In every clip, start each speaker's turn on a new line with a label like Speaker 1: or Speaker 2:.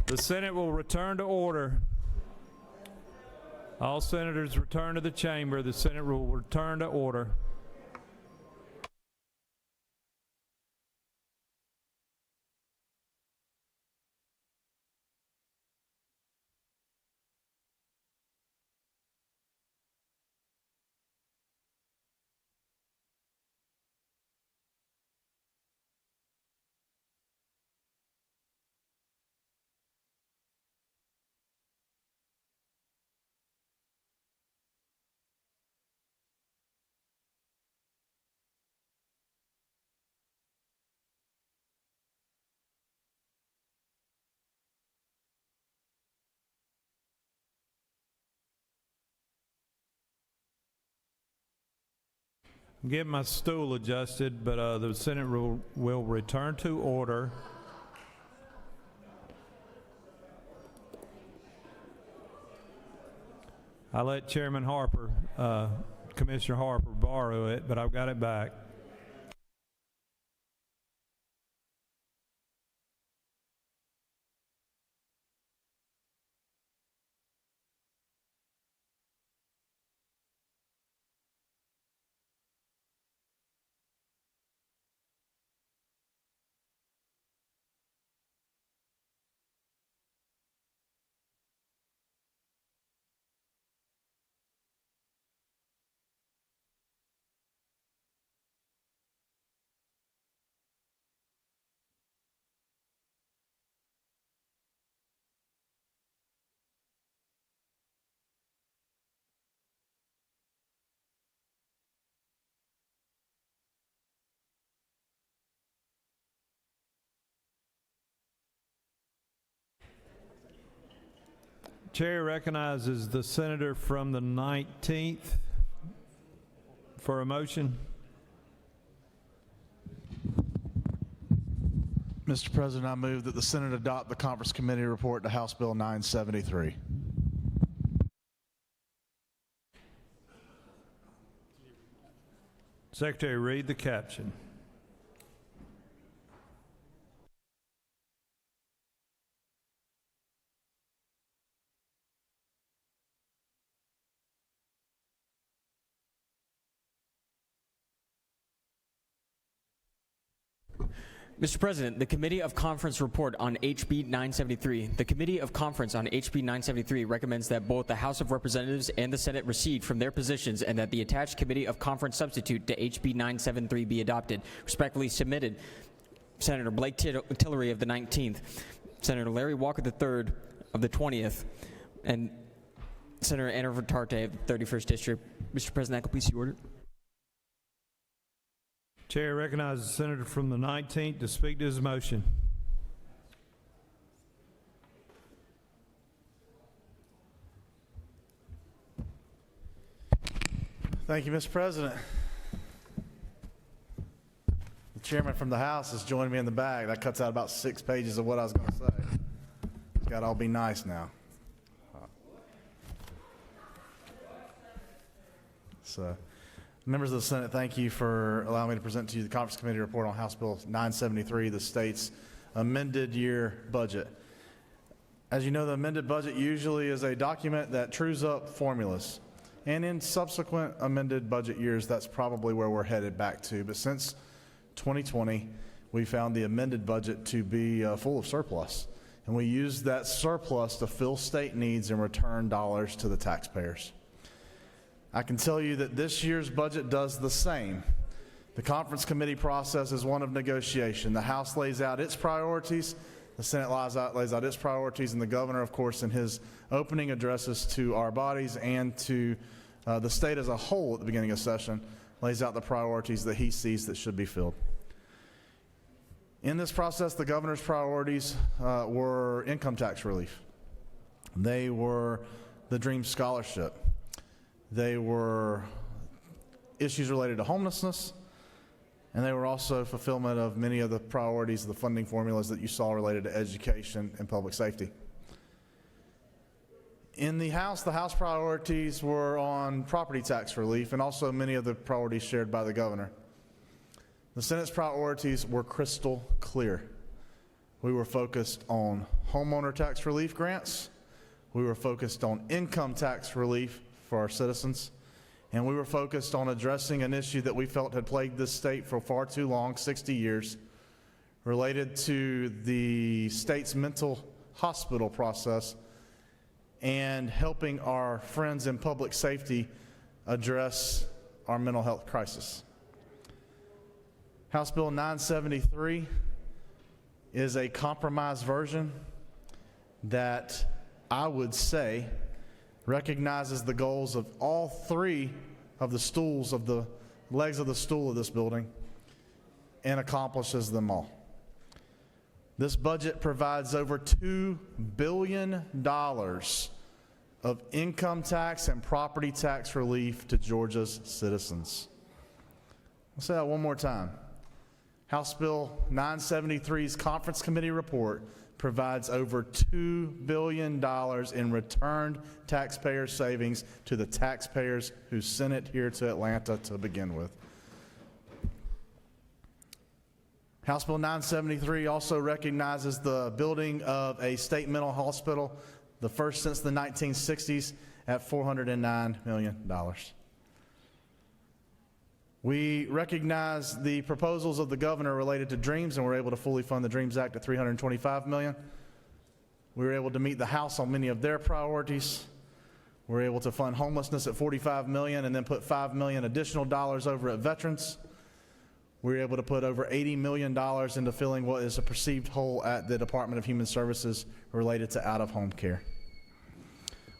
Speaker 1: The Senate will return to order. All senators return to the chamber. The Senate will return to order. I'm getting my stool adjusted, but the Senate will return to order. I let Chairman Harper, Commissioner Harper, borrow it, but I've got it back. Chair recognizes the senator from the 19th for a motion.
Speaker 2: Mr. President, I move that the Senate adopt the Conference Committee report to House Bill 973.
Speaker 1: Secretary, read the caption.
Speaker 3: Mr. President, the Committee of Conference report on HB 973. The Committee of Conference on HB 973 recommends that both the House of Representatives and the Senate recede from their positions and that the attached Committee of Conference substitute to HB 973 be adopted. Respectfully submitted, Senator Blake Tillery of the 19th, Senator Larry Walker III of the 20th, and Senator Anna Vertarte of the 31st District. Mr. President, that completes the order.
Speaker 1: Chair recognizes the senator from the 19th to speak to his motion.
Speaker 2: Thank you, Mr. President. The chairman from the House has joined me in the back. That cuts out about 6 pages of what I was going to say. It's got to all be nice now. So, members of the Senate, thank you for allowing me to present to you the Conference Committee report on House Bill 973, the state's amended year budget. As you know, the amended budget usually is a document that trues up formulas. And in subsequent amended budget years, that's probably where we're headed back to. But since 2020, we found the amended budget to be full of surplus. And we used that surplus to fill state needs and return dollars to the taxpayers. I can tell you that this year's budget does the same. The conference committee process is one of negotiation. The House lays out its priorities, the Senate lays out its priorities, and the governor, of course, in his opening addresses to our bodies and to the state as a whole at the beginning of session, lays out the priorities that he sees that should be filled. In this process, the governor's priorities were income tax relief. They were the Dream Scholarship. They were issues related to homelessness, and they were also fulfillment of many of the priorities of the funding formulas that you saw related to education and public safety. In the House priorities were on property tax relief and also many of the priorities shared by the governor. The Senate's priorities were crystal clear. We were focused on homeowner tax relief grants. We were focused on income tax relief for our citizens. And we were focused on addressing an issue that we felt had plagued this state for far too long, 60 years, related to the state's mental hospital process and helping our friends in public safety address our mental health crisis. House Bill 973 is a compromise version that I would say recognizes the goals of all three of the stools of the legs of the stool of this building and accomplishes them all. This budget provides over $2 billion of income tax and property tax relief to Georgia's citizens. I'll say that one more time. House Bill 973's Conference Committee report provides over $2 billion in returned taxpayer savings to the taxpayers who sent it here to Atlanta to begin with. House Bill 973 also recognizes the building of a state mental hospital, the first since the 1960s, at $409 million. We recognize the proposals of the governor related to DREAMS, and we're able to fully fund the DREAMS Act at $325 million. We were able to meet the House on many of their priorities. We're able to fund homelessness at $45 million and then put $5 million additional dollars over at veterans. We were able to put over $80 million into filling what is a perceived hole at the Department of Human Services related to out-of-home care.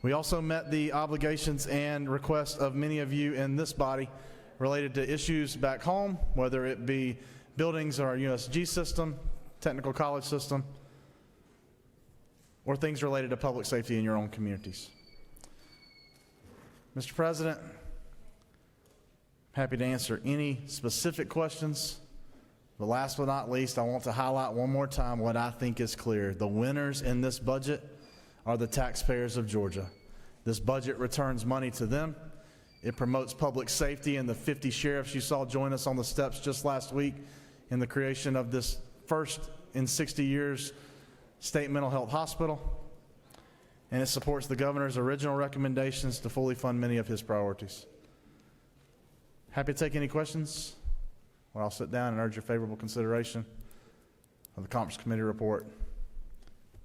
Speaker 2: We also met the obligations and requests of many of you in this body related to issues back home, whether it be buildings or our USG system, technical college system, or things related to public safety in your own communities. Mr. President, happy to answer any specific questions. But last but not least, I want to highlight one more time what I think is clear. The winners in this budget are the taxpayers of Georgia. This budget returns money to them. It promotes public safety, and the 50 sheriffs you saw join us on the steps just last week in the creation of this first in 60 years state mental health hospital. And it supports the governor's original recommendations to fully fund many of his priorities. Happy to take any questions, or I'll sit down and urge your favorable consideration of the Conference Committee report,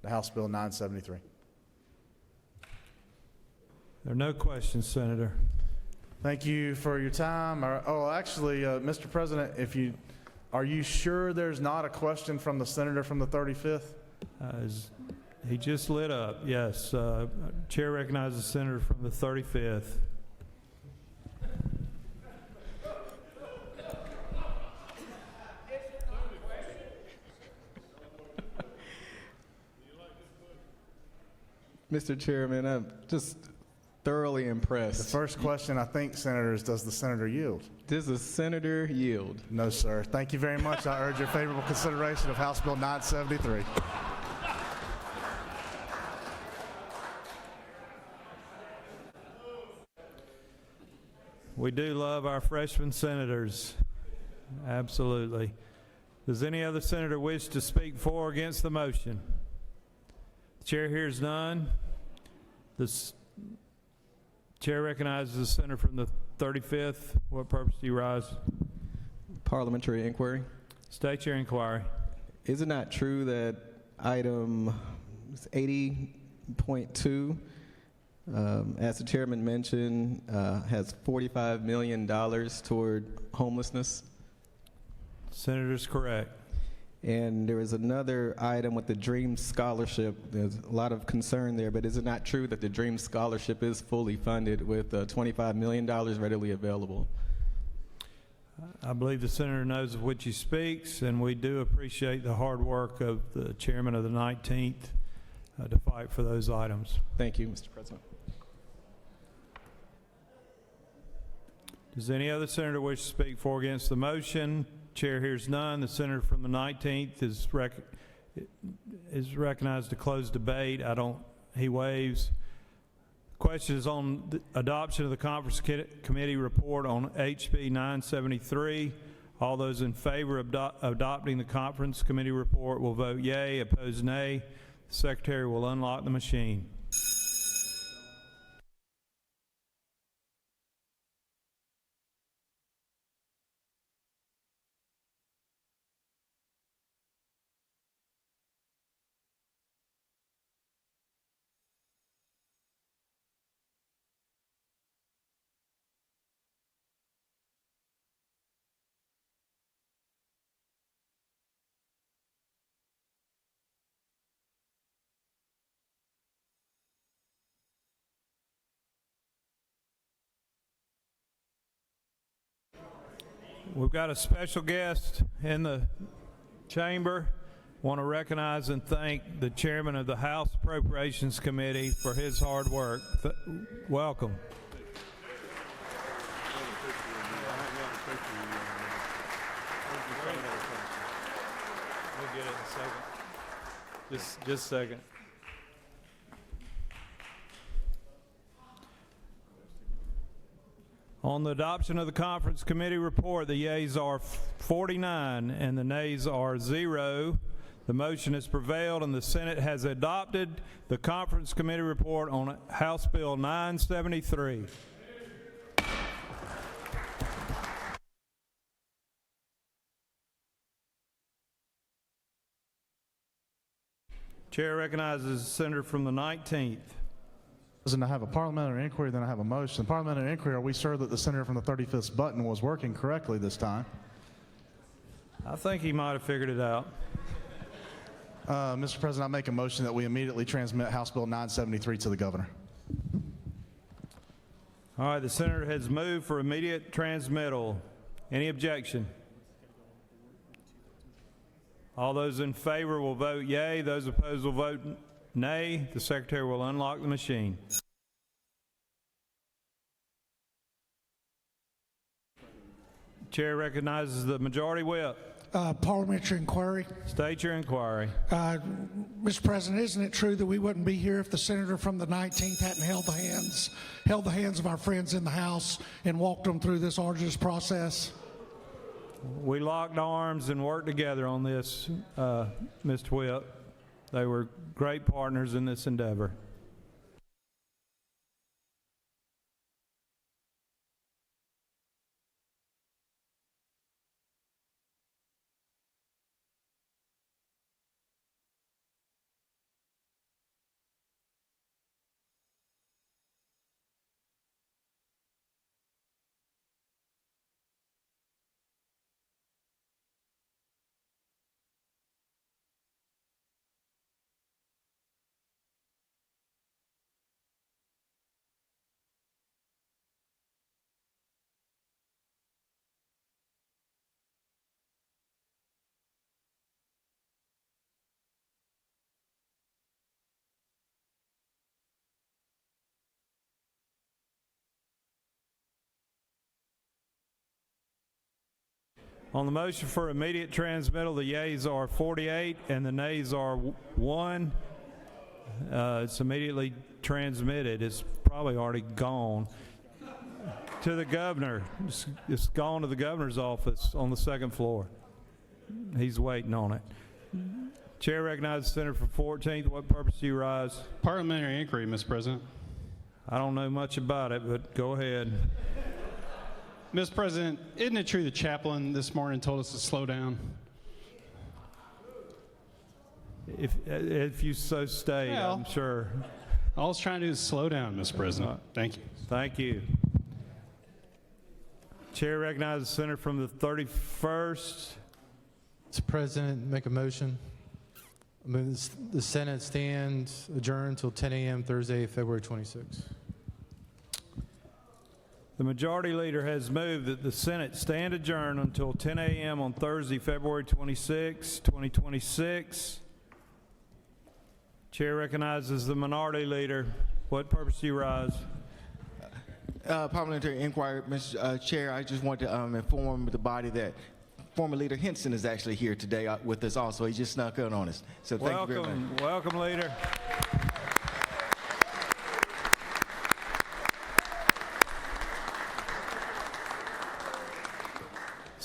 Speaker 2: the House Bill 973.
Speaker 1: There are no questions, Senator.
Speaker 2: Thank you for your time. Mr. President, are you sure there's not a question from the senator from the 35th?
Speaker 1: He just lit up. Yes. Chair recognizes the senator from the 35th.
Speaker 4: Mr. Chairman, I'm just thoroughly impressed.
Speaker 2: The first question, I think, Senator, is does the senator yield?
Speaker 4: Does the senator yield?
Speaker 2: No, sir. Thank you very much. I urge your favorable consideration of House Bill 973.
Speaker 1: We do love our freshman senators. Absolutely. Does any other senator wish to speak for or against the motion? The chair hears none. The chair recognizes the senator from the 35th. What purpose do you rise?
Speaker 4: Parliamentary inquiry.
Speaker 1: State your inquiry.
Speaker 4: Is it not true that item 80.2, as the chairman mentioned, has $45 million toward homelessness?
Speaker 1: Senator's correct.
Speaker 4: And there is another item with the DREAM Scholarship. There's a lot of concern there, but is it not true that the DREAM Scholarship is fully funded with $25 million readily available?
Speaker 1: I believe the senator knows of which he speaks, and we do appreciate the hard work of the chairman of the 19th to fight for those items.
Speaker 4: Thank you, Mr. President.
Speaker 1: Does any other senator wish to speak for or against the motion? Chair hears none. The senator from the 19th is recognized to close debate. He waives. Question is on the adoption of the Conference Committee report on HB 973. All those in favor of adopting the conference committee report will vote yea. Opposed, nay. The secretary will unlock the machine. We've got a special guest in the chamber. Want to recognize and thank the chairman of the House Appropriations Committee for his hard work. Welcome. We'll get it in a second. Just a second. On the adoption of the conference committee report, the yeas are 49 and the nays are 0. The motion has prevailed and the Senate has adopted the conference committee report on House Bill 973. Chair recognizes the senator from the 19th.
Speaker 2: President, I have a parliamentary inquiry, then I have a motion. Parliamentary inquiry, are we sure that the senator from the 35th button was working correctly this time?
Speaker 1: I think he might have figured it out.
Speaker 2: Mr. President, I make a motion that we immediately transmit House Bill 973 to the governor.
Speaker 1: All right, the senator has moved for immediate transmittal. Any objection? All those in favor will vote yea. Those opposed will vote nay. The secretary will unlock the machine. Chair recognizes the majority whip.
Speaker 5: Parliamentary inquiry.
Speaker 1: State your inquiry.
Speaker 5: Mr. President, isn't it true that we wouldn't be here if the senator from the 19th hadn't held the hands of our friends in the House and walked them through this arduous process?
Speaker 1: We locked arms and worked together on this, Mr. Whip. They were great partners in this endeavor. On the motion for immediate transmittal, the yeas are 48 and the nays are 1. It's immediately transmitted. It's probably already gone to the governor. It's gone to the governor's office on the second floor. He's waiting on it. Chair recognizes the senator for 14th. What purpose do you rise?
Speaker 6: Parliamentary inquiry, Mr. President.
Speaker 1: I don't know much about it, but go ahead.
Speaker 6: Mr. President, isn't it true the chaplain this morning told us to slow down?
Speaker 1: If you so state,
Speaker 6: Well,
Speaker 1: I'm sure.
Speaker 6: All I was trying to do is slow down, Mr. President. Thank you.
Speaker 1: Thank you. Chair recognizes the senator from the 31st.
Speaker 7: Mr. President, make a motion. I move the Senate stand adjourned until 10 a.m. Thursday, February 26th.
Speaker 1: The majority leader has moved that the Senate stand adjourned until 10 a.m. on Thursday, February 26, 2026. Chair recognizes the minority leader. What purpose do you rise?
Speaker 8: Parliamentary inquiry, Mr. Chair. I just want to inform the body that former leader Henson is actually here today with us also. He just snuck in on us. So thank you very much.
Speaker 1: Welcome, leader.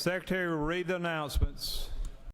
Speaker 1: Secretary will read the announcements.